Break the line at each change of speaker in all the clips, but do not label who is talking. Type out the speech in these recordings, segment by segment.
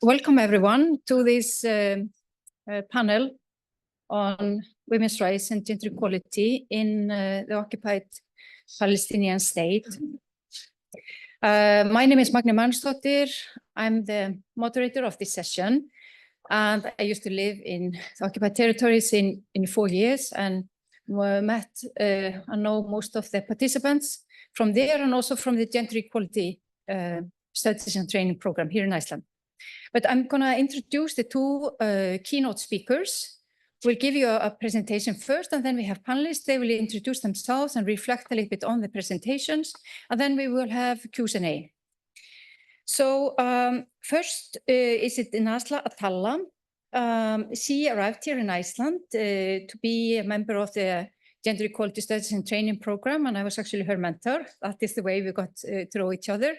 Welcome everyone to this panel on women's rights and gender equality in the occupied Palestinian state. My name is Magnea Marinósdóttir. I'm the moderator of this session, and I used to live in the occupied territories in 4 years, and met and know most of the participants from there and also from the gender equality studies and training program here in Iceland. But I'm going to introduce the two keynote speakers. We'll give you a presentation first, and then we have panelists. They will introduce themselves and reflect a little bit on the presentations, and then we will have Q&A. So first is it Najlaa Attaallah. She arrived here in Iceland to be a member of the Gender Equality Studies and Training Program, and I was actually her mentor. That is the way we got to know each other.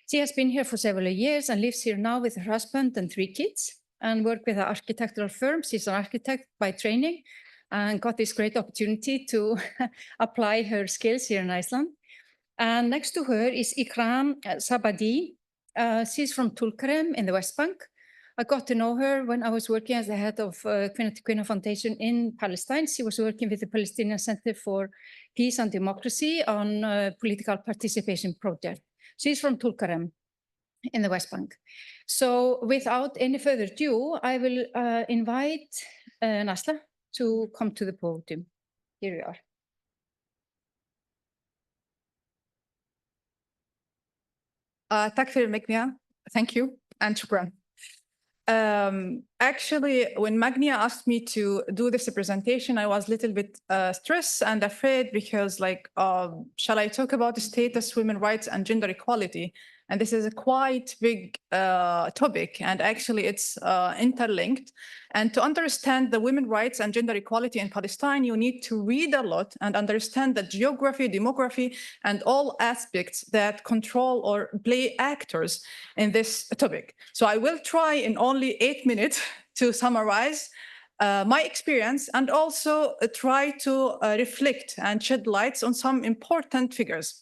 She has been here for several years and lives here now with her husband and 3 kids, and work with an architectural firm. She's an architect by training and got this great opportunity to apply her skills here in Iceland. And next to her is Ikram Zubaydi. She's from Tulkarem in the West Bank. I got to know her when I was working as the head of Kvenréttindafélag Foundation in Palestine. She was working with the Palestinian Center for Peace and Democracy on a political participation project. She's from Tulkarem in the West Bank. So without any further ado, I will invite Najlaa to come to the podium. Here we are.
Tack för Magnea. Thank you and shukran. Actually, when Magnea asked me to do this presentation, I was a little bit stressed and afraid because, like, shall I talk about the status, women's rights, and gender equality? And this is a quite big topic, and actually it's interlinked. And to understand the women's rights and gender equality in Palestine, you need to read a lot and understand the geography, demography, and all aspects that control or play actors in this topic. So I will try in only 8 minutes to summarize my experience and also try to reflect and shed lights on some important figures.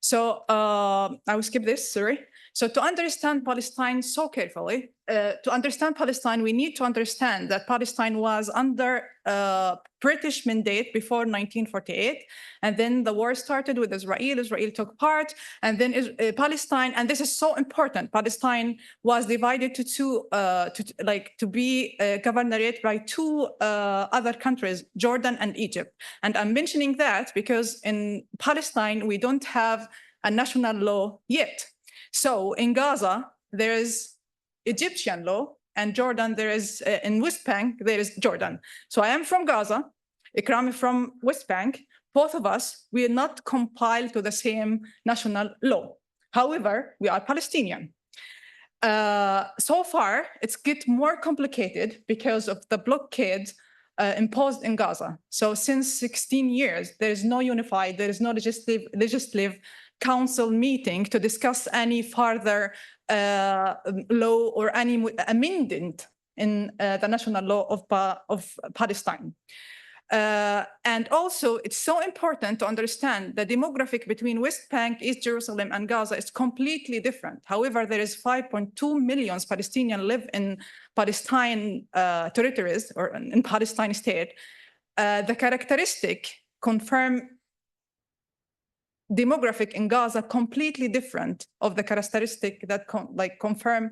So I will skip this, sorry. So to understand Palestine so carefully, to understand Palestine, we need to understand that Palestine was under British mandate before 1948. And then the war started with Israel. Israel took part, and then Palestine, and this is so important, Palestine was divided to two, to be governorate by 2 other countries, Jordan and Egypt. And I'm mentioning that because in Palestine, we don't have a national law yet. So in Gaza, there is Egyptian law, and Jordan, there is, in West Bank, there is Jordan. So I am from Gaza, Ikram is from West Bank. Both of us, we are not compiled to the same national law. However, we are Palestinian. So far, it's get more complicated because of the blockade imposed in Gaza. So since 16 years, there is no unified, there is no legislative council meeting to discuss any further law or any amendment in the national law of Palestine. And also, it's so important to understand the demographic between West Bank, East Jerusalem, and Gaza is completely different. However, there is 5.2 million Palestinians live in Palestine territories or in Palestine state. The characteristic confirm demographic in Gaza completely different of the characteristic that confirm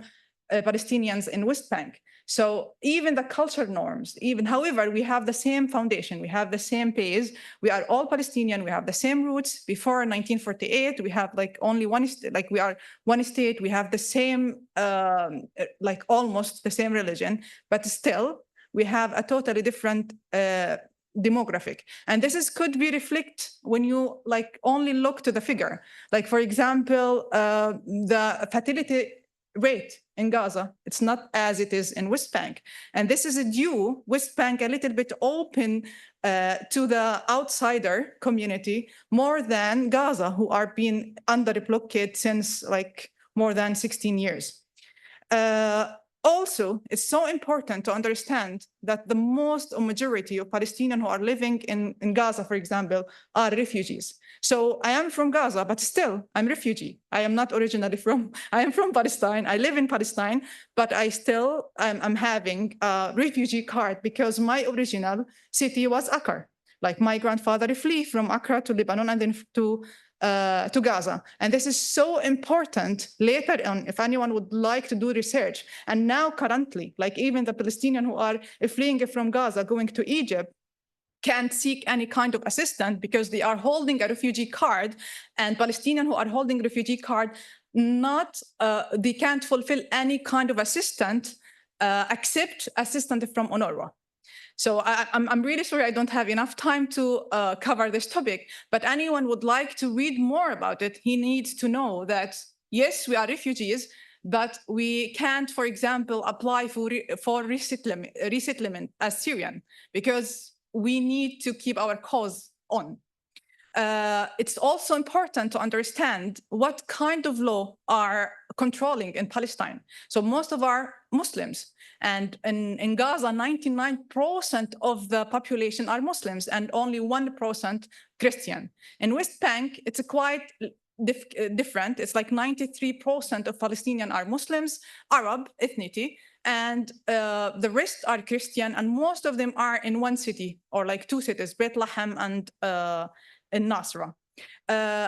Palestinians in West Bank. So even the cultural norms, however, we have the same foundation, we have the same base, we are all Palestinian, we have the same roots. Before 1948, we have only one, we are one state, we have the same, almost the same religion, but still we have a totally different demographic. And this could be reflected when you only look to the figure. For example, the fertility rate in Gaza, it's not as it is in West Bank. And this is due West Bank a little bit open to the outsider community more than Gaza, who are being under the blockade since more than 16 years. Also, it's so important to understand that the most or majority of Palestinians who are living in Gaza, for example, are refugees. So I am from Gaza, but still I'm a refugee. I am not originally I am from Palestine. I live in Palestine, but I'm having a refugee card because my original city was Akkar. Like my grandfather flee from Accra to Lebanon and then to Gaza. And this is so important later on if anyone would like to do research. And now currently, like even the Palestinians who are fleeing from Gaza, going to Egypt, can't seek any kind of assistance because they are holding a refugee card, and Palestinians who are holding refugee card, they can't fulfill any kind of assistance except assistance from UNRWA. So I'm really sorry I don't have enough time to cover this topic, but anyone would like to read more about it, he needs to know that, yes, we are refugees, but we can't, for example, apply for resettlement as Syrian because we need to keep our cause on. It's also important to understand what kind of law are controlling in Palestine. So most of our Muslims, and in Gaza, 99% of the population are Muslims and only 1% Christian. In West Bank, it's quite different. It's like 93% of Palestinians are Muslims, Arab ethnicity, and the rest are Christian, and most of them are in one city or like two cities, Bethlehem and in Nasra.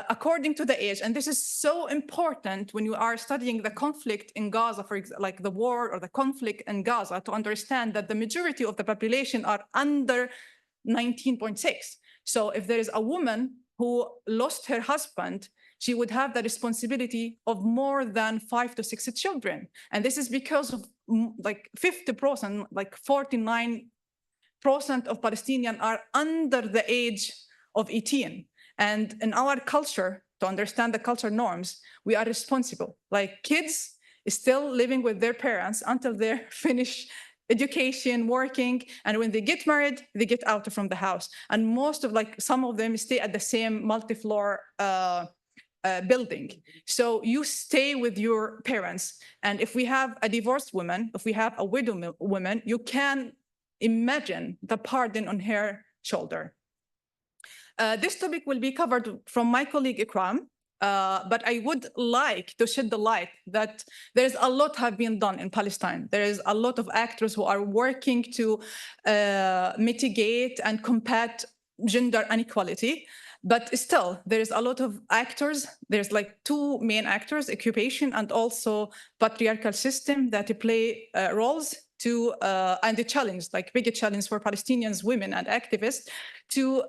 According to the age, and this is so important when you are studying the conflict in Gaza, for example, like the war or the conflict in Gaza, to understand that the majority of the population are under 19.6. So if there is a woman who lost her husband, she would have the responsibility of more than 5 to 6 children. And this is because of like 50%, like 49% of Palestinians are under the age of 18. And in our culture, to understand the culture norms, we are responsible. Like kids still living with their parents until they finish education, working, and when they get married, they get out from the house. And most of some of them stay at the same multi-floor building. So you stay with your parents. And if we have a divorced woman, if we have a widow woman, you can imagine the burden on her shoulder. This topic will be covered from my colleague Ikram, but I would like to shed the light that there's a lot have been done in Palestine. There is a lot of actors who are working to mitigate and combat gender inequality. But still, there's a lot of actors. There's like two main actors, occupation and also patriarchal system that play roles to, and the challenge, like bigger challenge for Palestinians, women and activists to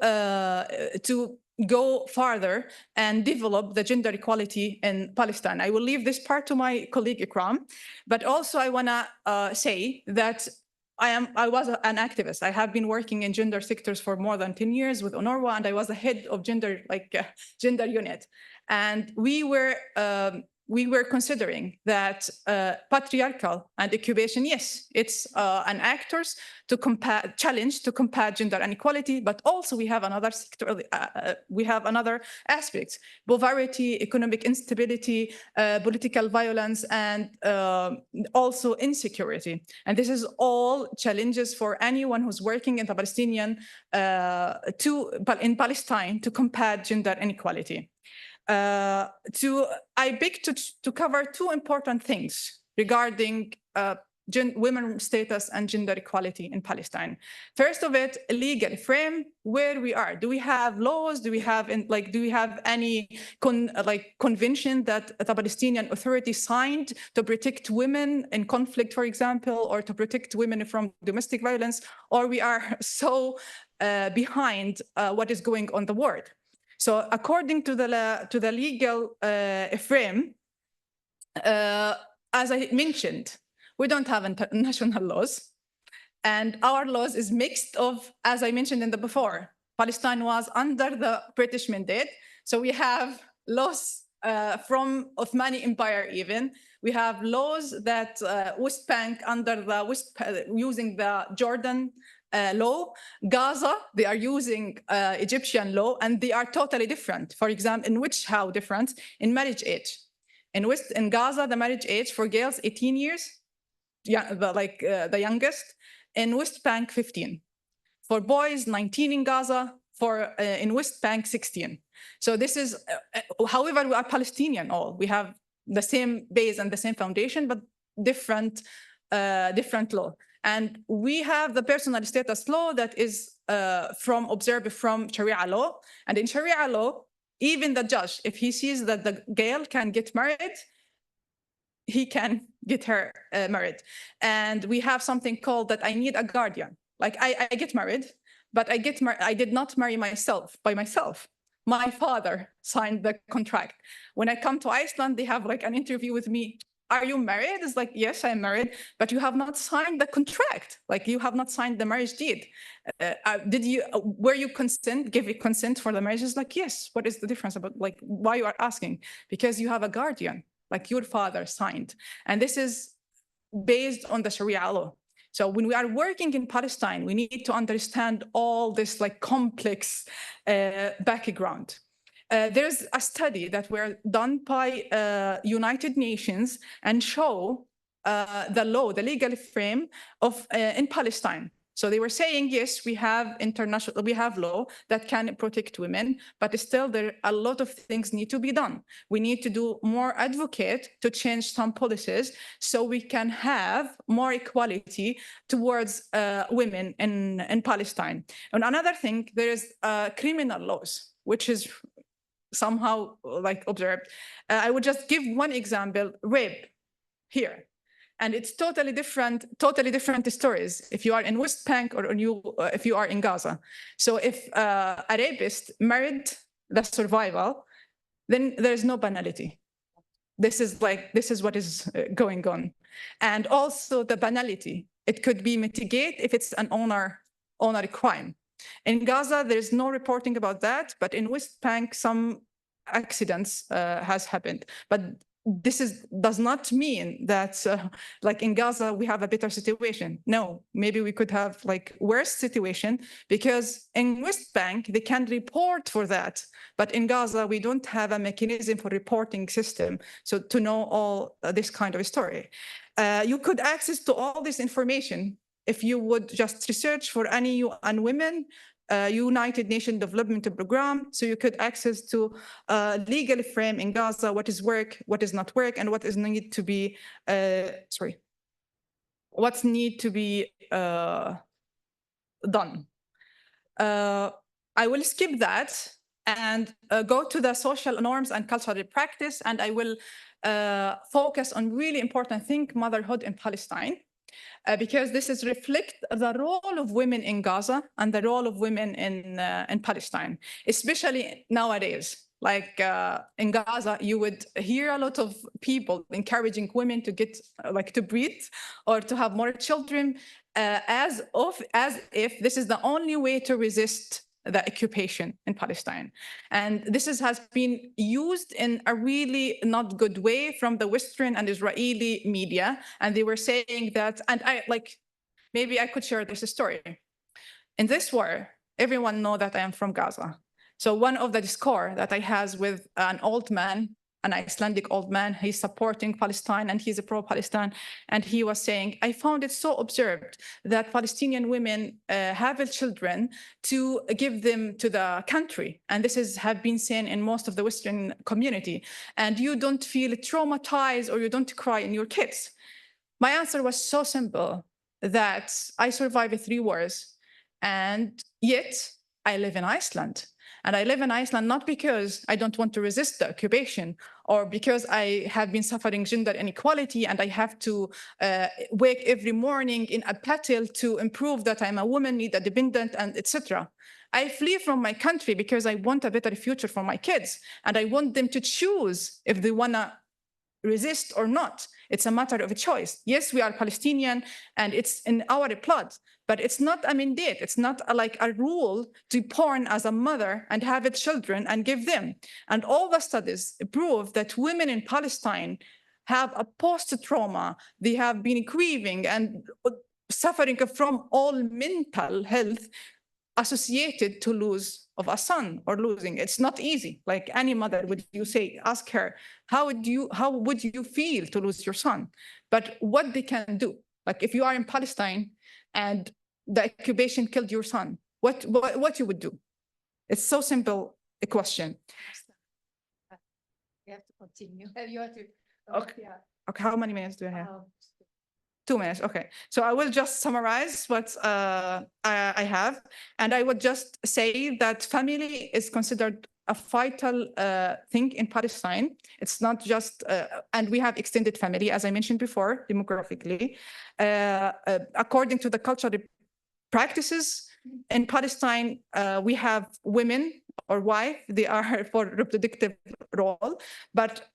go farther and develop the gender equality in Palestine. I will leave this part to my colleague Ikram, but also I wanna say that I was an activist. I have been working in gender sectors for more than 10 years with UNRWA, and I was the head of gender unit. And we were considering that patriarchal and occupation, yes, it's an actors to challenge to combat gender inequality, but also we have another sector, we have another aspects: poverty, economic instability, political violence, and also insecurity. And this is all challenges for anyone who's working in the Palestinian in Palestine to combat gender inequality. I beg to cover two important things regarding women's status and gender equality in Palestine. First of it, legal frame where we are. Do we have laws? Do we have any convention that the Palestinian Authority signed to protect women in conflict, for example, or to protect women from domestic violence? Or we are so behind what is going on the world? So according to the legal frame, as I mentioned, we don't have international laws, and our laws is mixed of, as I mentioned in the before, Palestine was under the British mandate, so we have laws from Ottoman Empire even. We have laws that West Bank under the using the Jordan law. Gaza, they are using Egyptian law, and they are totally different. For example, how different? In marriage age. In Gaza, the marriage age for girls, 18 years. the youngest. In West Bank, 15. For boys, 19 in Gaza. In West Bank, 16. So this is, however, we are Palestinian all. We have the same base and the same foundation, but different law. And we have the personal status law that is observed from Sharia law. And in Sharia law, even the judge, if he sees that the girl can get married, he can get her married. And we have something called that I need a guardian. Like I get married, but I did not marry myself by myself. My father signed the contract. When I come to Iceland, they have like an interview with me. Are you married? It's like, yes, I'm married, but you have not signed the contract. Like you have not signed the marriage deed. Were you give consent for the marriage? It's like, yes. What is the difference about like why you are asking? Because you have a guardian, like your father signed. And this is based on the Sharia law. So when we are working in Palestine, we need to understand all this like complex background. There's a study that were done by United Nations and show the legal frame of in Palestine. So they were saying, yes, we have law that can protect women, but still there a lot of things need to be done. We need to do more advocate to change some policies so we can have more equality towards women in Palestine. And another thing, there is criminal laws, which is somehow like observed. I would just give one example, rape here. And it's totally different stories if you are in West Bank or if you are in Gaza. So if a rapist married the survivor, then there's no penalty. This is what is going on. And also the penalty, it could be mitigated if it's an honor crime. In Gaza, there's no reporting about that, but in West Bank, some accidents has happened. But this does not mean that like in Gaza, we have a better situation. No, maybe we could have like worse situation because in West Bank, they can report for that. But in Gaza, we don't have a mechanism for reporting system. So to know all this kind of story, you could access to all this information if you would just research for any UN Women United Nations Development Program, so you could access to legal frame in Gaza, what is work, what is not work, and what is need to be what's need to be done. I will skip that and go to the social norms and cultural practice, and I will focus on really important thing, motherhood in Palestine. Because this is reflect the role of women in Gaza and the role of women in Palestine, especially nowadays. Like in Gaza, you would hear a lot of people encouraging women to get to breed or to have more children, as if this is the only way to resist the occupation in Palestine. And this has been used in a really not good way from the Western and Israeli media. And they were saying that, and maybe I could share this story. In this war, everyone know that I am from Gaza. So one of the discourse that I has with an old man, an Icelandic old man, he's supporting Palestine and he's a pro-Palestine. And he was saying, I found it so observed that Palestinian women have children to give them to the country. And this have been seen in most of the Western community. And you don't feel traumatized or you don't cry in your kids. My answer was so simple that I survived 3 wars and yet I live in Iceland. And I live in Iceland not because I don't want to resist the occupation or because I have been suffering gender inequality and I have to wake every morning in a battle to improve that I'm a woman, need a dependent, and etc. I flee from my country because I want a better future for my kids. And I want them to choose if they want to resist or not. It's a matter of a choice. Yes, we are Palestinian and it's in our blood, but it's not a mandate. It's not like a rule to be born as a mother and have children and give them. And all the studies prove that women in Palestine have a post-trauma. They have been grieving and suffering from all mental health associated to lose of a son or losing. It's not easy. Like any mother, would you say, ask her, how would you feel to lose your son? But what they can do, Like if you are in Palestine and the occupation killed your son, what you would do? It's so simple a question.
You have to continue. You have to.
Okay. Okay, how many minutes do I have? 2 minutes, okay. So I will just summarize what I have. And I would just say that family is considered a vital thing in Palestine. It's not just, and we have extended family, as I mentioned before, demographically. According to the cultural practices in Palestine, we have women or wife, they are for reproductive role, but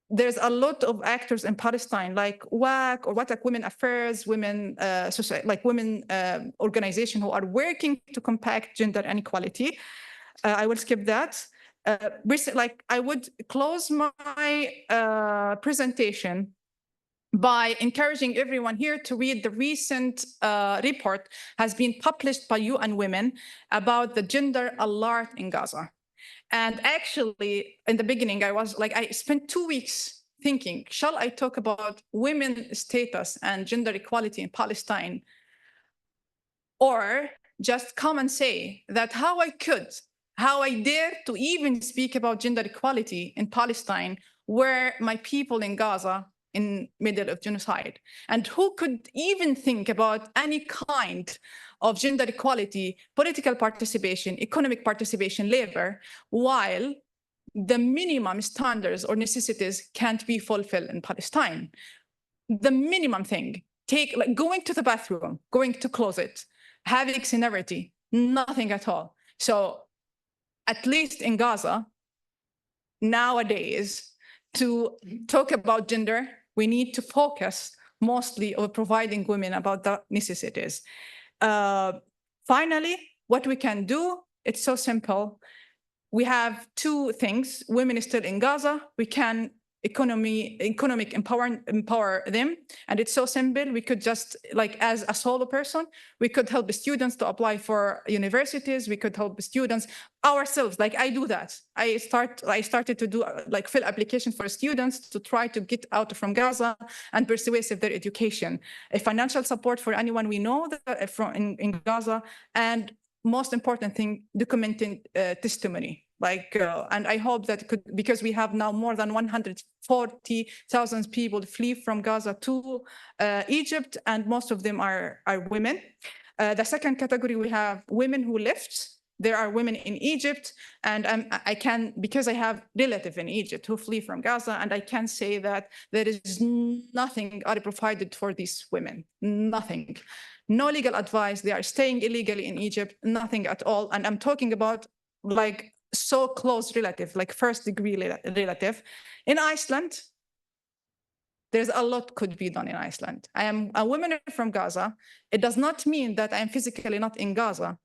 there's a lot of actors in Palestine, like WAC or Watak Women Affairs, women, women organization who are working to combat gender inequality. I will skip that. I would close my presentation by encouraging everyone here to read the recent report has been published by UN Women about the gender alert in Gaza. And actually, in the beginning, I spent 2 weeks thinking, shall I talk about women's status and gender equality in Palestine? Or just come and say that how I dare to even speak about gender equality in Palestine, where my people in Gaza in middle of genocide, and who could even think about any kind of gender equality, political participation, economic participation, labor, while the minimum standards or necessities can't be fulfilled in Palestine. The minimum thing, going to the bathroom, going to closet, having seniority, nothing at all. So at least in Gaza, nowadays, to talk about gender, we need to focus mostly on providing women about the necessities. Finally, what we can do, it's so simple. We have 2 things. Women still in Gaza, we can economic empower them. And it's so simple. We could just, as a solo person, we could help the students to apply for universities. We could help the students ourselves. Like I do that. I started to do fill applications for students to try to get out from Gaza and persuasive their education. A financial support for anyone we know that in Gaza, and most important thing, documenting testimony. And I hope that because we have now more than 140,000 people flee from Gaza to Egypt, and most of them are women. The second category, we have women who left. There are women in Egypt, and because I have relatives in Egypt who flee from Gaza, and I can say that there is nothing provided for these women, nothing. No legal advice, they are staying illegally in Egypt, nothing at all. And I'm talking about so close relative, first degree relative. In Iceland, there's a lot could be done in Iceland. I am a woman from Gaza. It does not mean that I am physically not in Gaza,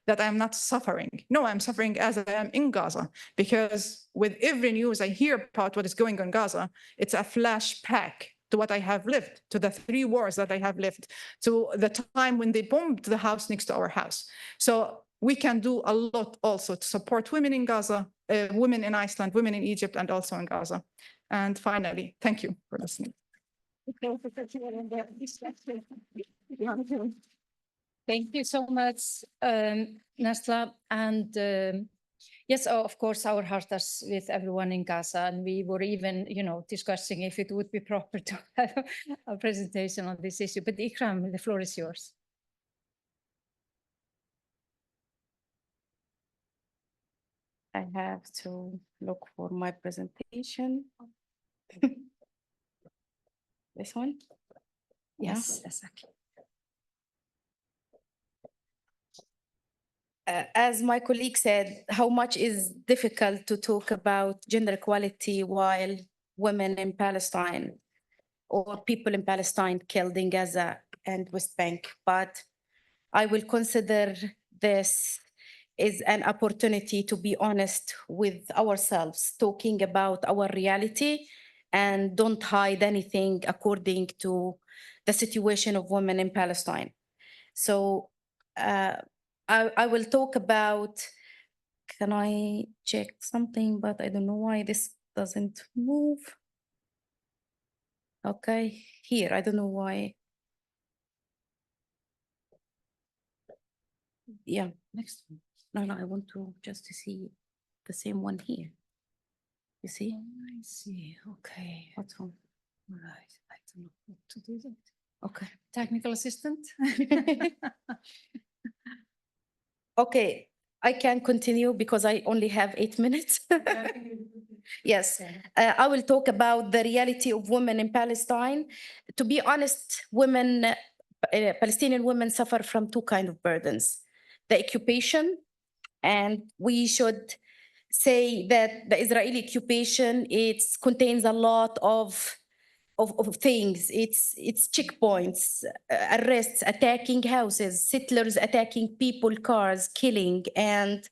that I am not suffering. No, I'm suffering as I am in Gaza, because with every news I hear about what is going on in Gaza, it's a flashback to what I have lived, to the 3 wars that I have lived, to the time when they bombed the house next to our house. So we can do a lot also to support women in Gaza, women in Iceland, women in Egypt, and also in Gaza. And finally, thank you for listening.
Thank you so much, Najlaa. And yes, of course, our heart is with everyone in Gaza. And we were even, discussing if it would be proper to have a presentation on this issue. But Ikram, the floor is yours.
I have to look for my presentation. This one?
Yes, exactly.
As my colleague said, how much is difficult to talk about gender equality while women in Palestine or people in Palestine killed in Gaza and West Bank. But I will consider this is an opportunity to be honest with ourselves, talking about our reality, and don't hide anything according to the situation of women in Palestine. So I will talk about, can I check something, but I don't know why this doesn't move. Okay, here, I don't know why. Yeah.
Next one.
No, I want to just to see the same one here. You see?
I see. Okay.
What's wrong?
Right. I don't know what to do that.
Okay.
Technical assistant.
Okay, I can continue because I only have 8 minutes. Yes, I will talk about the reality of women in Palestine. To be honest, Palestinian women suffer from two kinds of burdens. The occupation, and we should say that the Israeli occupation, it contains a lot of things. It's checkpoints, arrests, attacking houses, settlers attacking people, cars, killing, and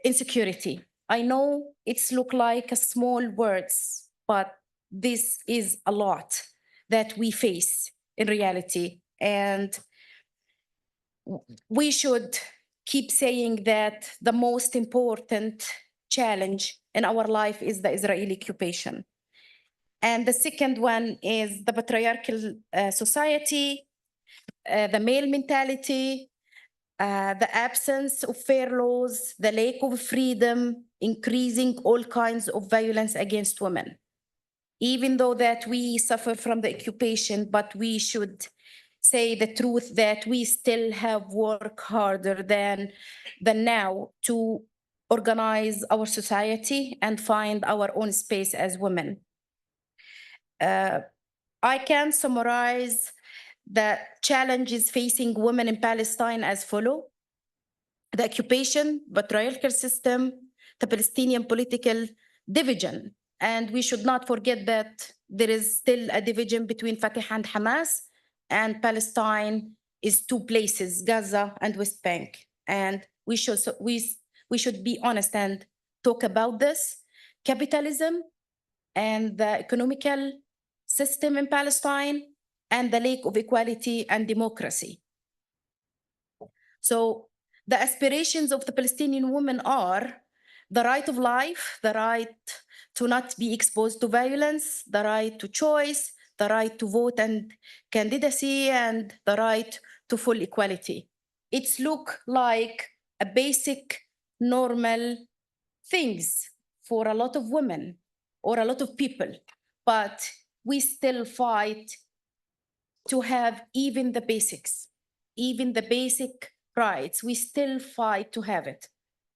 insecurity. I know it's look like a small words, but this is a lot that we face in reality. And we should keep saying that the most important challenge in our life is the Israeli occupation. And the second one is the patriarchal society, the male mentality, the absence of fair laws, the lack of freedom, increasing all kinds of violence against women. Even though that we suffer from the occupation, but we should say the truth that we still have work harder than now to organize our society and find our own space as women. I can summarize the challenges facing women in Palestine as follow: the occupation, patriarchal system, the Palestinian political division. And we should not forget that there is still a division between Fatah and Hamas, and Palestine is two places, Gaza and West Bank. And we should be honest and talk about this. Capitalism and the economical system in Palestine, and the lack of equality and democracy. So the aspirations of the Palestinian women are the right of life, the right to not be exposed to violence, the right to choice, the right to vote and candidacy, and the right to full equality. It's look like a basic, normal things for a lot of women or a lot of people, but we still fight to have even the basics, even the basic rights. We still fight to have it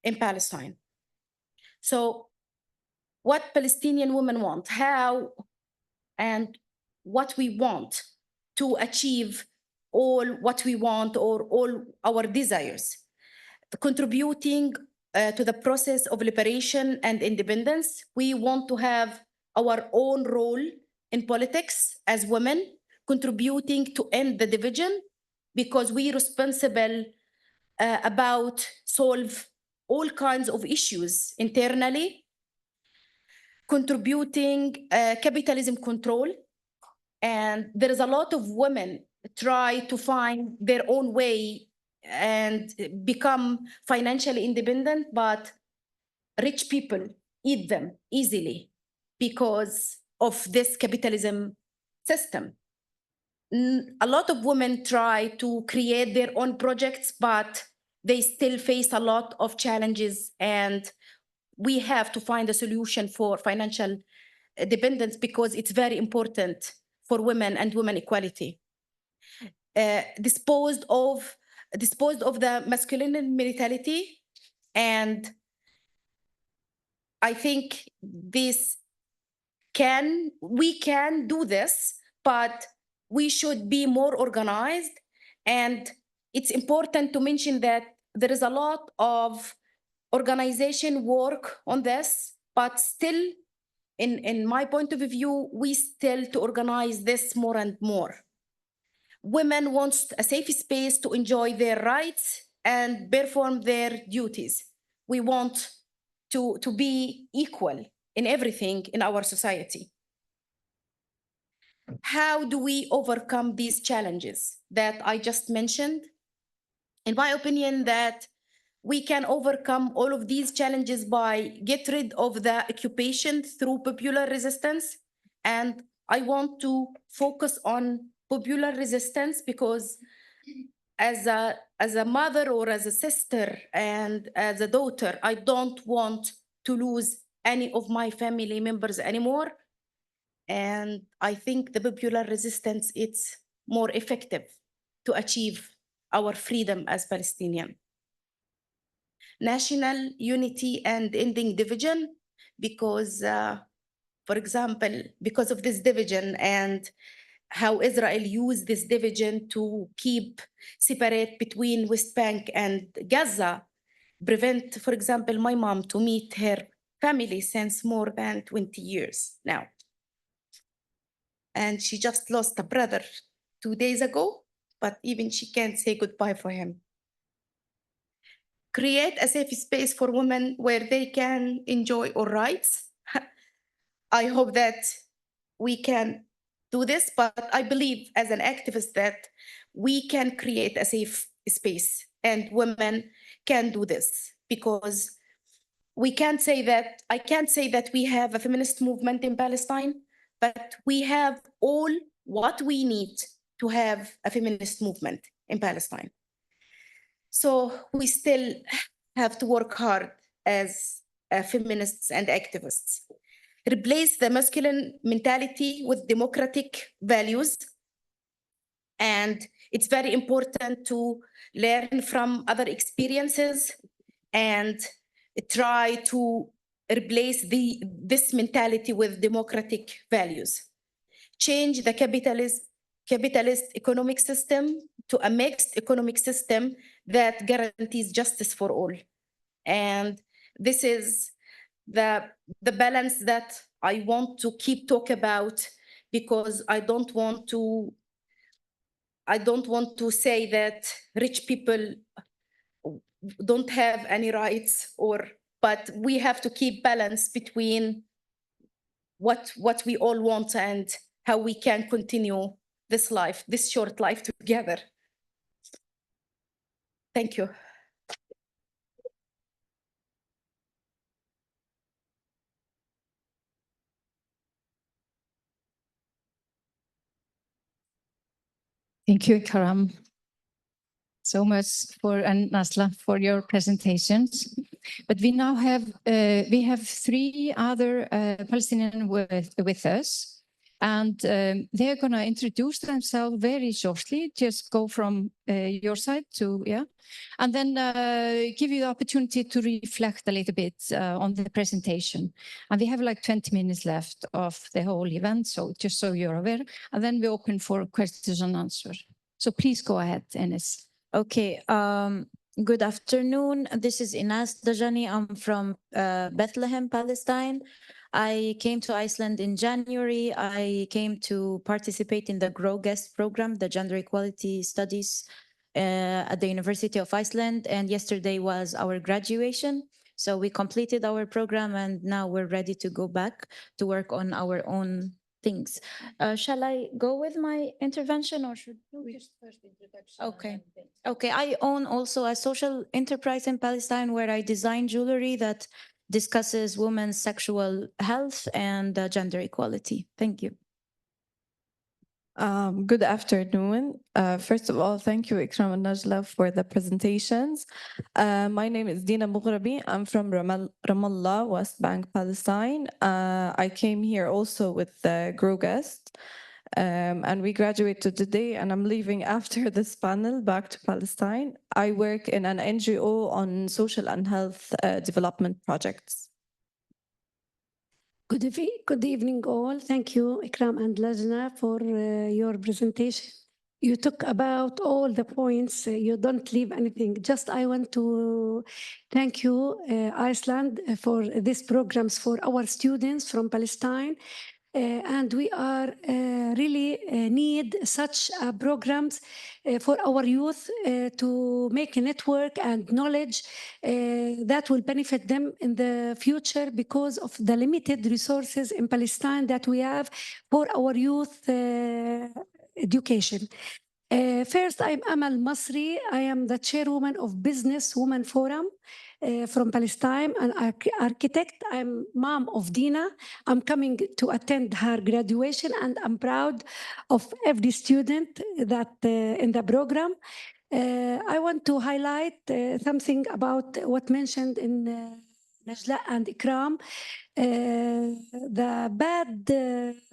in Palestine. So what Palestinian women want, how and what we want to achieve all what we want or all our desires, contributing to the process of liberation and independence. We want to have our own role in politics as women, contributing to end the division, because we're responsible about solve all kinds of issues internally, contributing capitalism control. And there is a lot of women try to find their own way and become financially independent, but rich people eat them easily because of this capitalism system. A lot of women try to create their own projects, but they still face a lot of challenges, and we have to find a solution for financial dependence because it's very important for women and women equality. Disposed of the masculine mentality, and I think we can do this, but we should be more organized. And it's important to mention that there is a lot of organization work on this, but still, in my point of view, we still to organize this more and more. Women want a safe space to enjoy their rights and perform their duties. We want to be equal in everything in our society. How do we overcome these challenges that I just mentioned? In my opinion, that we can overcome all of these challenges by get rid of the occupation through popular resistance. And I want to focus on popular resistance because as a mother or as a sister and as a daughter, I don't want to lose any of my family members anymore. And I think the popular resistance is more effective to achieve our freedom as Palestinian. National unity and ending division, because, for example, because of this division and how Israel used this division to keep separate between West Bank and Gaza, prevent, for example, my mom to meet her family since more than 20 years now. And she just lost a brother 2 days ago, but even she can't say goodbye for him. Create a safe space for women where they can enjoy all rights. I hope that we can do this, but I believe as an activist that we can create a safe space and women can do this, because we can't say that, I can't say that we have a feminist movement in Palestine, but we have all what we need to have a feminist movement in Palestine. So we still have to work hard as feminists and activists. Replace the masculine mentality with democratic values. And it's very important to learn from other experiences and try to replace this mentality with democratic values. Change the capitalist economic system to a mixed economic system that guarantees justice for all. And this is the balance that I want to keep talking about, because I don't want to say that rich people don't have any rights, but we have to keep balance between what we all want and how we can continue this life, this short life together. Thank you.
Thank you, Ikram, so much and Najlaa for your presentations. But we now have we have 3 other Palestinians with us, and they're going to introduce themselves very shortly. Just go from your side to and then give you the opportunity to reflect a little bit on the presentation. And we have like 20 minutes left of the whole event, so just so you're aware. And then we open for questions and answers. So please go ahead, Enas.
Okay. Good afternoon. This is Enas Djani. I'm from Bethlehem, Palestine. I came to Iceland in January. I came to participate in the GROW Guest program, the Gender Equality Studies at the University of Iceland. And yesterday was our graduation. So we completed our program and now we're ready to go back to work on our own things. Shall I go with my intervention or should we?
Just first introduction.
Okay. Okay. I own also a social enterprise in Palestine where I design jewelry that discusses women's sexual health and gender equality. Thank you.
Good afternoon. First of all, thank you, Ikram and Najlaa, for the presentations. My name is Dina Moghrabi. I'm from Ramallah, West Bank, Palestine. I came here also with the GROW Guest, and we graduated today, and I'm leaving after this panel back to Palestine. I work in an NGO on social and health development projects.
Good evening, all. Thank you, Ikram and Najlaa, for your presentation. You talk about all the points. You don't leave anything. Just I want to thank you, Iceland, for these programs for our students from Palestine. And we are really need such programs for our youth to make a network and knowledge that will benefit them in the future because of the limited resources in Palestine that we have for our youth education. First, I'm Amal Al-Masri. I am the chairwoman of Business Women Forum from Palestine, an architect. I'm mom of Dina. I'm coming to attend her graduation, and I'm proud of every student that in the program. I want to highlight something about what mentioned in Najlaa and Ikram. The bad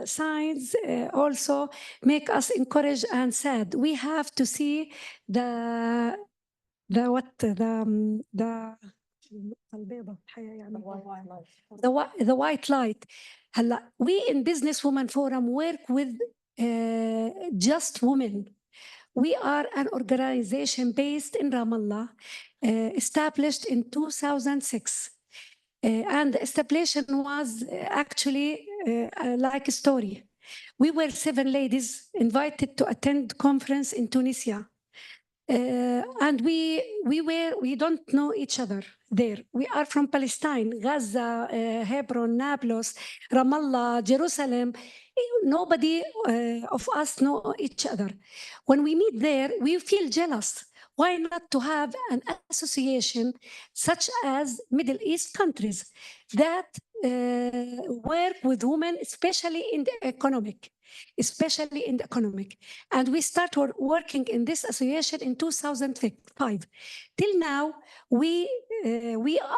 signs also make us encouraged and sad. We have to see the white light. هلا we in Business Women Forum work with just women. We are an organization based in Ramallah, established in 2006. And the establishment was actually like a story. We were 7 ladies invited to attend conference in Tunisia. And we don't know each other there. We are from Palestine, Gaza, Hebron, Nablus, Ramallah, Jerusalem. Nobody of us know each other. When we meet there, we feel jealous. Why not to have an association such as Middle East countries that work with women, especially in the economic. And we started working in this association in 2005. Till now, we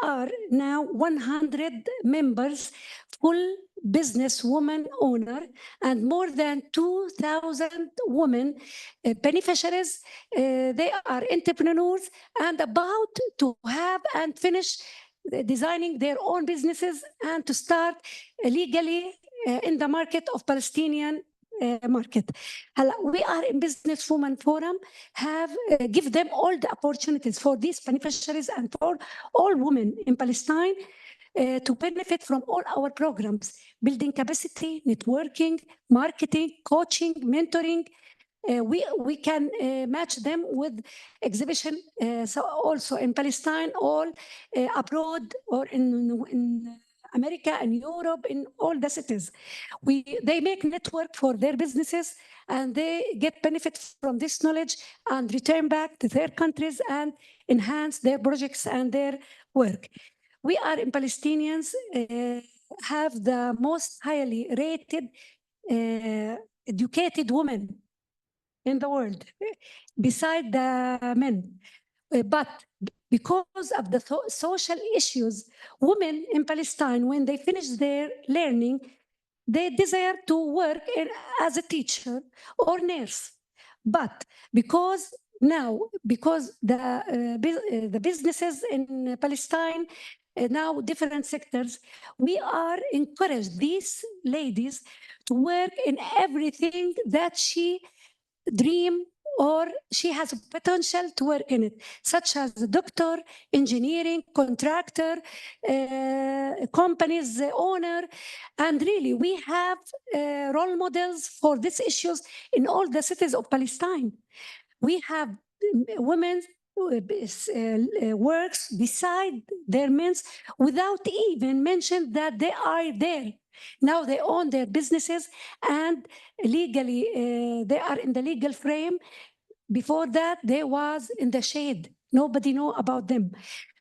are now 100 members, full business woman owner, and more than 2,000 women beneficiaries. They are entrepreneurs and about to have and finish designing their own businesses and to start legally in the market of Palestinian market. We are in Business Women Forum, have give them all the opportunities for these beneficiaries and for all women in Palestine to benefit from all our programs, building capacity, networking, marketing, coaching, mentoring. We can match them with exhibition, so also in Palestine, all abroad or in America and Europe, in all the cities. They make network for their businesses and they get benefit from this knowledge and return back to their countries and enhance their projects and their work. We are in Palestinians, have the most highly rated educated women in the world, beside the men. But because of the social issues, women in Palestine, when they finish their learning, they desire to work as a teacher or nurse. But because the businesses in Palestine, now different sectors, we are encouraged these ladies to work in everything that she dream or she has potential to work in it, such as a doctor, engineering, contractor, companies owner. And really, we have role models for these issues in all the cities of Palestine. We have women works beside their men without even mention that they are there. Now they own their businesses and legally they are in the legal frame. Before that, they was in the shade. Nobody know about them.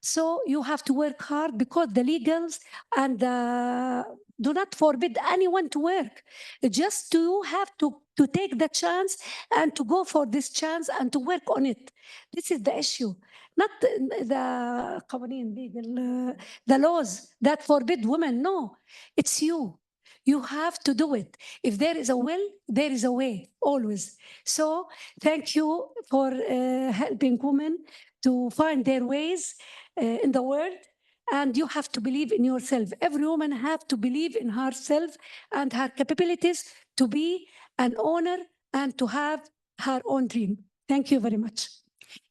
So you have to work hard because the legals and do not forbid anyone to work. Just you have to take the chance and to go for this chance and to work on it. This is the issue. Not the laws that forbid women. No, it's you. You have to do it. If there is a will, there is a way, always. So thank you for helping women to find their ways in the world. And you have to believe in yourself. Every woman have to believe in herself and her capabilities to be an owner and to have her own dream. Thank you very much.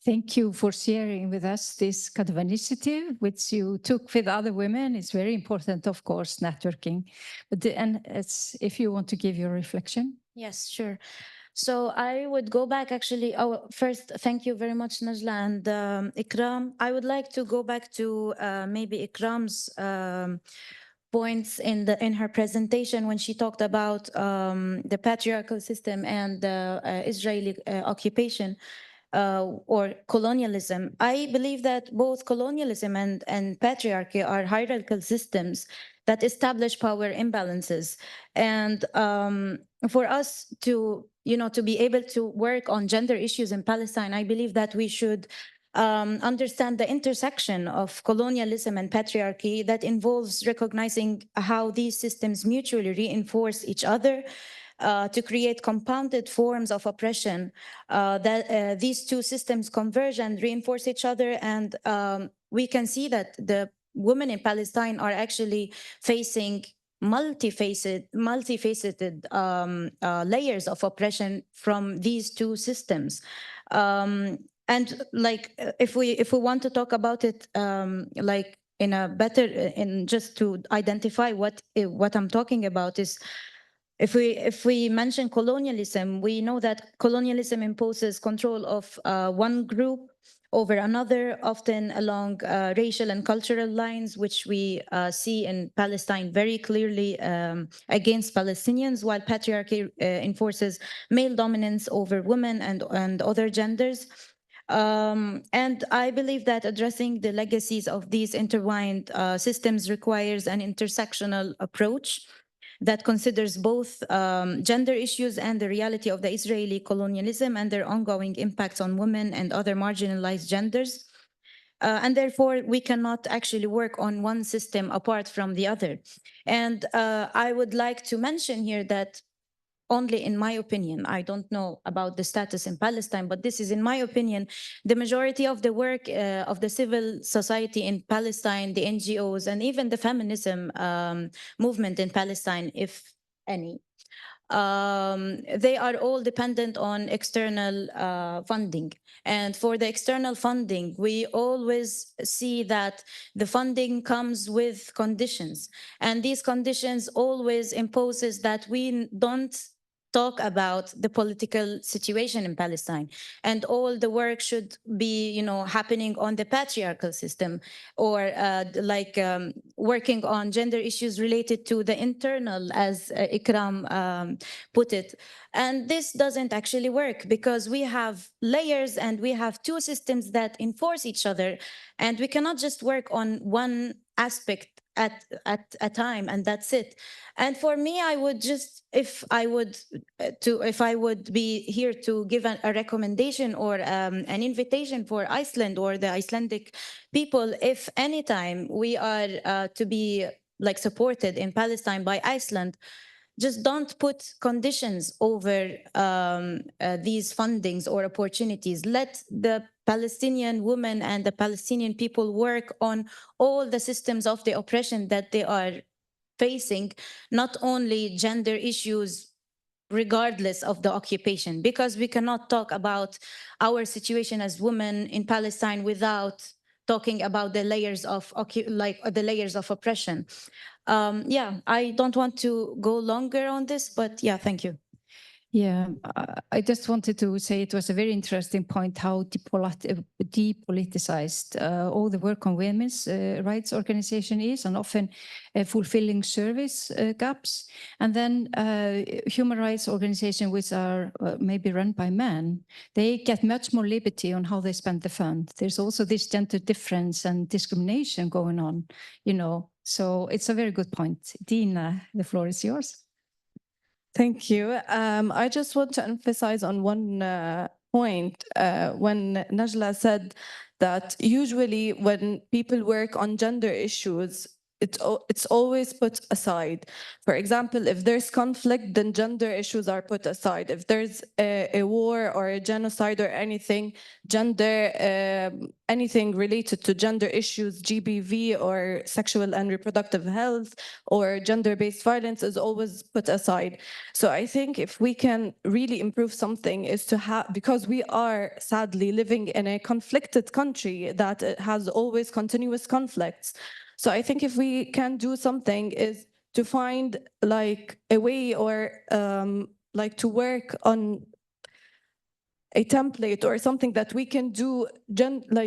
Thank you for sharing with us this kind of initiative, which you took with other women. It's very important, of course, networking. But if you want to give your reflection.
Yes, sure. So I would go back actually. Oh, first, thank you very much, Najlaa and Ikram. I would like to go back to maybe Ikram's points in her presentation when she talked about the patriarchal system and the Israeli occupation. or colonialism. I believe that both colonialism and patriarchy are hierarchical systems that establish power imbalances. And for us to, to be able to work on gender issues in Palestine, I believe that we should understand the intersection of colonialism and patriarchy that involves recognizing how these systems mutually reinforce each other to create compounded forms of oppression, that these two systems converge and reinforce each other. And we can see that the women in Palestine are actually facing multifaceted layers of oppression from these two systems. And like, if we want to talk about it, like in a better, in just to identify what I'm talking about is, if we mention colonialism, we know that colonialism imposes control of one group over another, often along racial and cultural lines, which we see in Palestine very clearly against Palestinians, while patriarchy enforces male dominance over women and other genders. And I believe that addressing the legacies of these intertwined systems requires an intersectional approach that considers both gender issues and the reality of the Israeli colonialism and their ongoing impacts on women and other marginalized genders. And therefore, we cannot actually work on one system apart from the other. And I would like to mention here that only in my opinion, I don't know about the status in Palestine, but this is in my opinion, the majority of the work of the civil society in Palestine, the NGOs, and even the feminism movement in Palestine, if any, they are all dependent on external funding. And for the external funding, we always see that the funding comes with conditions. And these conditions always imposes that we don't talk about the political situation in Palestine, and all the work should be, happening on the patriarchal system, or working on gender issues related to the internal, as Ikram put it. And this doesn't actually work because we have layers and we have two systems that enforce each other, and we cannot just work on one aspect at a time, and that's it. And for me, I would just, if I would be here to give a recommendation or an invitation for Iceland or the Icelandic people, if anytime we are to be supported in Palestine by Iceland, just don't put conditions over these fundings or opportunities. Let the Palestinian women and the Palestinian people work on all the systems of the oppression that they are facing, not only gender issues, regardless of the occupation, because we cannot talk about our situation as women in Palestine without talking about the layers of oppression. I don't want to go longer on this, but thank you.
Yeah, I just wanted to say it was a very interesting point how depoliticized all the work on women's rights organization is, and often fulfilling service gaps. And then human rights organizations which are maybe run by men, they get much more liberty on how they spend the fund. There's also this gender difference and discrimination going on, so it's a very good point. Dina, the floor is yours.
Thank you. I just want to emphasize on one point when Najlaa said that usually when people work on gender issues, it's always put aside. For example, if there's conflict, then gender issues are put aside. If there's a war or a genocide or anything, anything related to gender issues, GBV or sexual and reproductive health or gender-based violence is always put aside. So I think if we can really improve something is to have, because we are sadly living in a conflicted country that has always continuous conflicts. So I think if we can do something is to find a way or to work on a template or something that we can do,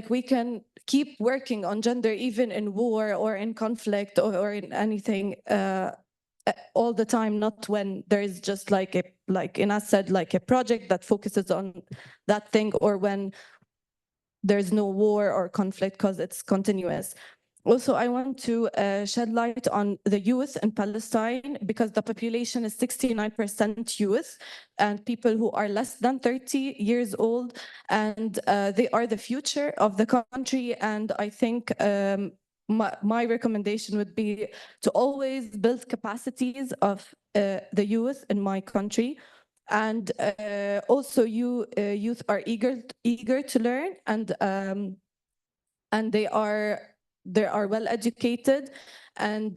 we can keep working on gender even in war or in conflict or in anything all the time, not when there is just like Enas said, like a project that focuses on that thing, or when there's no war or conflict, because it's continuous. Also, I want to shed light on the youth in Palestine, because the population is 69% youth and people who are less than 30 years old, and they are the future of the country. And I think my recommendation would be to always build capacities of the youth in my country. And also youth are eager to learn, and they are well educated, and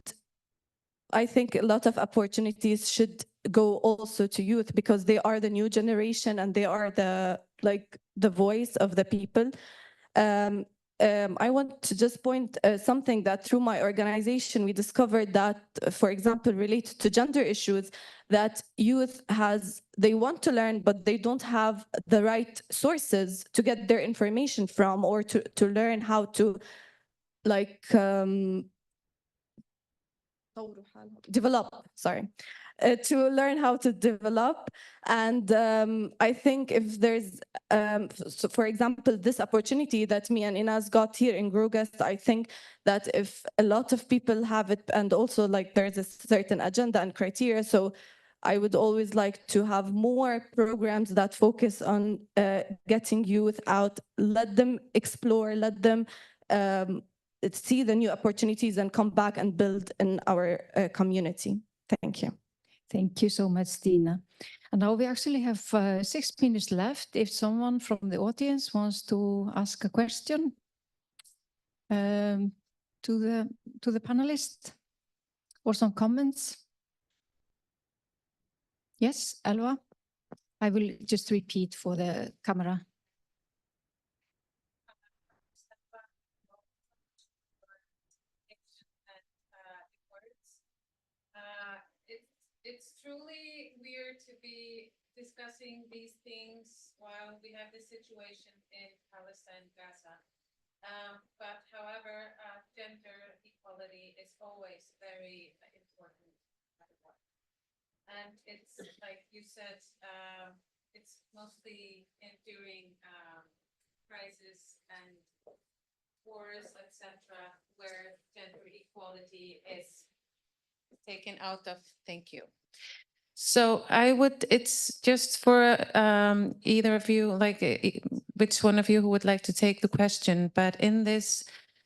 I think a lot of opportunities should go also to youth, because they are the new generation and they are the voice of the people. I want to just point something that through my organization we discovered that, for example, related to gender issues, that youth they want to learn, but they don't have the right sources to get their information from, or to learn how to develop, to learn how to develop. And I think if there's, so for example, this opportunity that me and Enas got here in Grogast, I think that if a lot of people have it, and also like there's a certain agenda and criteria, so I would always like to have more programs that focus on getting youth out, let them explore, let them see the new opportunities and come back and build in our community. Thank you.
Thank you so much, Dina. And now we actually have 6 minutes left. If someone from the audience wants to ask a question to the panelists, or some comments. Yes, Elva? I will just repeat for the camera.
It's truly weird to be discussing these things while we have this situation in Palestine, Gaza. But however, gender equality is always very important. And it's like you said, it's mostly during crisis and wars, etc., where gender equality is taken out of. Thank you. So it's just for either of you, like which one of you who would like to take the question, but in this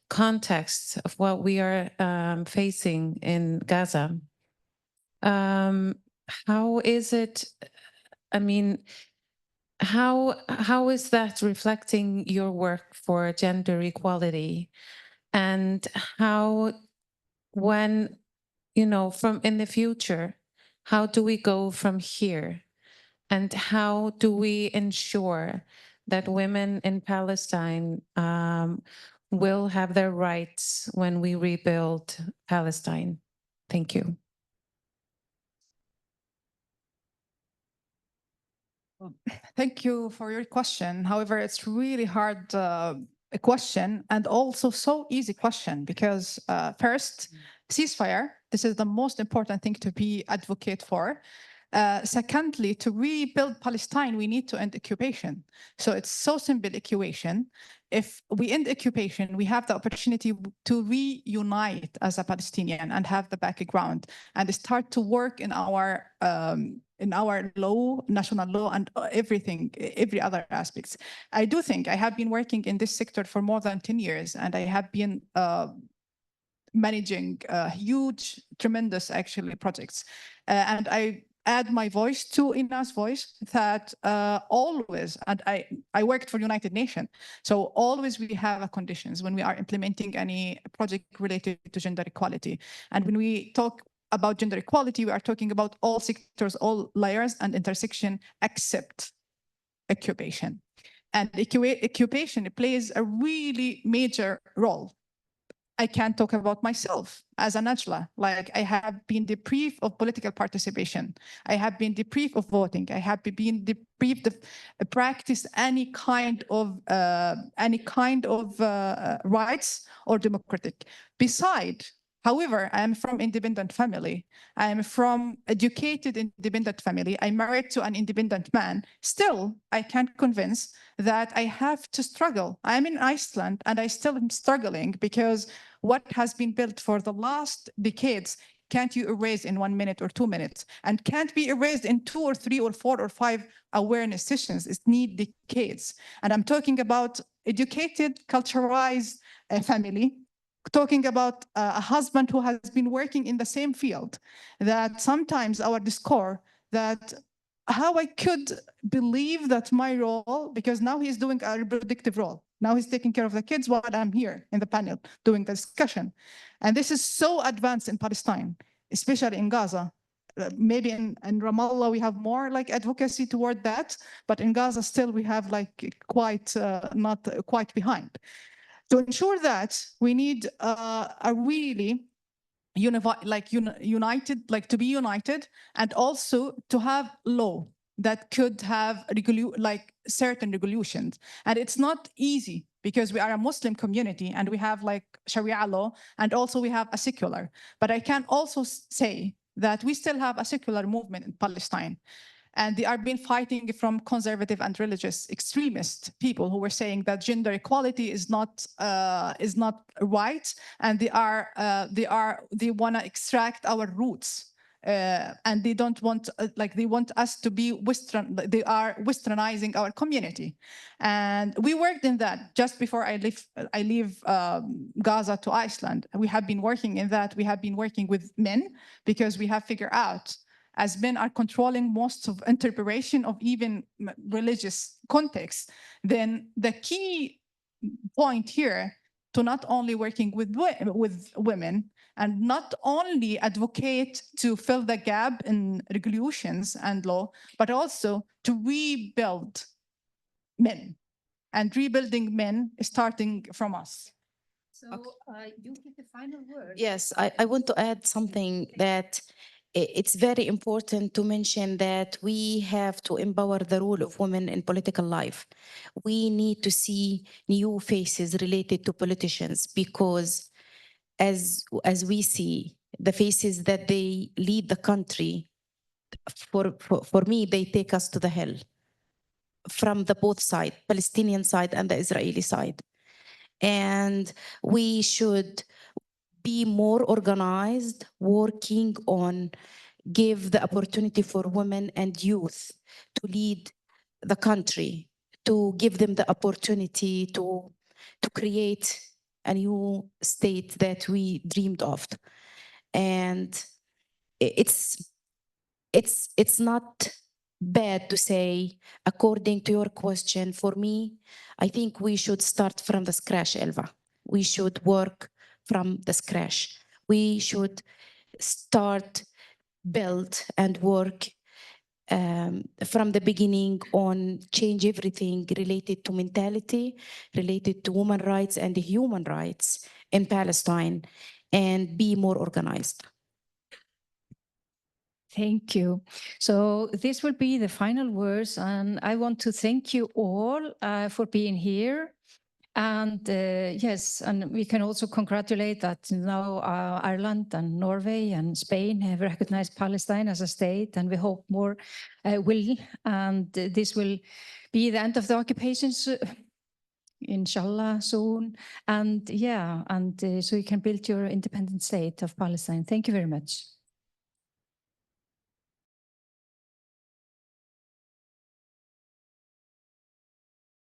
context of what we are facing in Gaza, how is it, I mean, how is that reflecting your work for gender equality? And how, when, from in the future, how do we go from here? And how do we ensure that women in Palestine will have their rights when we rebuild Palestine? Thank you.
Thank you for your question. However, it's really hard a question, and also so easy question, because first, ceasefire, this is the most important thing to be advocate for. Secondly, to rebuild Palestine, we need to end occupation. So it's so simple equation. If we end occupation, we have the opportunity to reunite as a Palestinian and have the background and start to work in our law, national law, and every other aspects. I do think I have been working in this sector for more than 10 years, and I have been managing huge, tremendous, actually, projects. And I add my voice to Ina's voice that always, and I worked for United Nations, so always we have conditions when we are implementing any project related to gender equality. And when we talk about gender equality, we are talking about all sectors, all layers and intersection, except occupation. And occupation plays a really major role. I can't talk about myself as a Najlaa. Like, I have been deprived of political participation. I have been deprived of voting. I have been deprived of practice any kind of rights or democratic. Beside However, I am from independent family. I am from educated independent family. I'm married to an independent man. Still, I can't convince that I have to struggle. I'm in Iceland and I still am struggling because what has been built for the last decades can't you erase in 1 minute or 2 minutes, and can't be erased in 2 or 3 or 4 or 5 awareness sessions. It needs decades. And I'm talking about educated, culturalized family, talking about a husband who has been working in the same field, that sometimes our discourse that how I could believe that my role, because now he's doing a reproductive role. Now he's taking care of the kids while I'm here in the panel doing the discussion. And this is so advanced in Palestine, especially in Gaza. Maybe in Ramallah, we have more like advocacy toward that, but in Gaza still we have like quite not quite behind. To ensure that, we need a really united, like to be united, and also to have law that could have like certain regulations. And it's not easy because we are a Muslim community and we have like Sharia law, and also we have a secular. But I can also say that we still have a secular movement in Palestine. And they are been fighting from conservative and religious extremist people who were saying that gender equality is not right, and they want to extract our roots, and they don't want they want us to be Western. They are Westernizing our community, and we worked in that just before I leave Gaza to Iceland. We have been working in that. We have been working with men because we have figured out, as men are controlling most of interpretation of even religious context, then the key point here to not only working with women and not only advocate to fill the gap in regulations and law, but also to rebuild men, and rebuilding men starting from us.
So you get the final word.
Yes, I want to add something, that it's very important to mention that we have to empower the role of women in political life. We need to see new faces related to politicians, because as we see the faces that they lead the country, for me, they take us to the hell from the both side, Palestinian side and the Israeli side. And we should be more organized, working on give the opportunity for women and youth to lead the country, to give them the opportunity to create a new state that we dreamed of. And it's not bad to say, according to your question, for me, I think we should start from the scratch, Elva. We should work from the scratch. We should start, build and work from the beginning on change everything related to mentality, related to women's rights and human rights in Palestine, and be more organized.
Thank you. So this will be the final words, and I want to thank you all for being here. And yes, and we can also congratulate that now Ireland and Norway and Spain have recognized Palestine as a state, and we hope more will. And this will be the end of the occupations, inshallah, soon. And yeah, and so you can build your independent state of Palestine. Thank you very much.